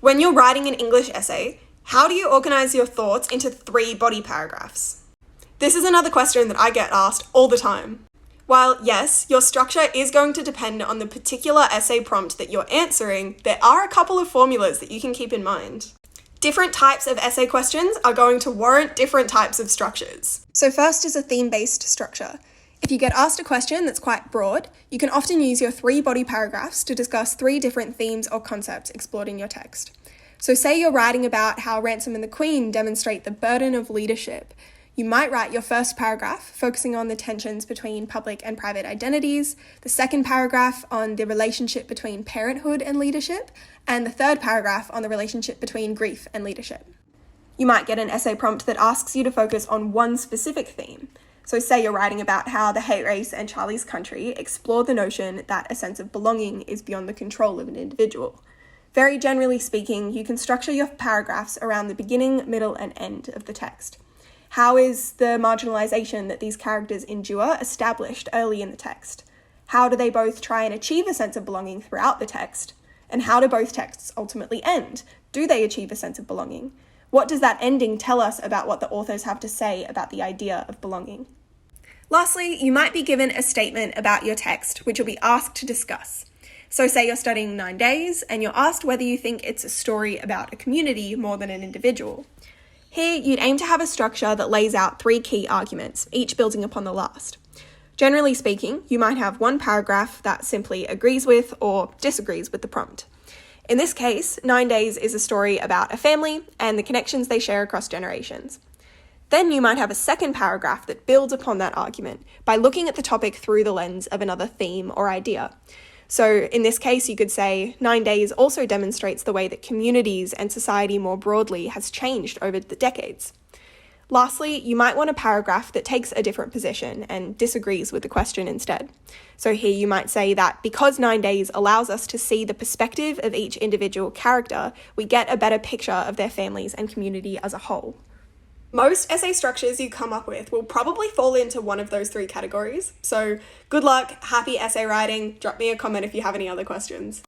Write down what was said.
When you're writing an English essay, how do you organise your thoughts into 3 body paragraphs? This is another question that I get asked all the time. While yes, your structure is going to depend on the particular essay prompt that you're answering, there are a couple of formulas that you can keep in mind. Different types of essay questions are going to warrant different types of structures. So first is a theme-based structure. If you get asked a question that's quite broad, you can often use your 3 body paragraphs to discuss 3 different themes or concepts explored in your text. So say you're writing about how Ransom and the Queen demonstrate the burden of leadership. You might write your first paragraph focusing on the tensions between public and private identities, the second paragraph on the relationship between parenthood and leadership, and the third paragraph on the relationship between grief and leadership. You might get an essay prompt that asks you to focus on one specific theme. So say you're writing about how The Hate Race and Charlie's Country explore the notion that a sense of belonging is beyond the control of an individual. Very generally speaking, you can structure your paragraphs around the beginning, middle, and end of the text. How is the marginalisation that these characters endure established early in the text? How do they both try and achieve a sense of belonging throughout the text? And how do both texts ultimately end? Do they achieve a sense of belonging? What does that ending tell us about what the authors have to say about the idea of belonging? Lastly, you might be given a statement about your text, which you'll be asked to discuss. So say you're studying 9 days, and you're asked whether you think it's a story about a community more than an individual. Here, you'd aim to have a structure that lays out 3 key arguments, each building upon the last. Generally speaking, you might have one paragraph that simply agrees with or disagrees with the prompt. In this case, 9 Days is a story about a family and the connections they share across generations. Then you might have a second paragraph that builds upon that argument by looking at the topic through the lens of another theme or idea. So in this case, you could say 9 Days also demonstrates the way that communities and society more broadly has changed over the decades. Lastly, you might want a paragraph that takes a different position and disagrees with the question instead. So here you might say that because 9 Days allows us to see the perspective of each individual character, we get a better picture of their families and community as a whole. Most essay structures you come up with will probably fall into one of those 3 categories. So good luck, happy essay writing. Drop me a comment if you have any other questions.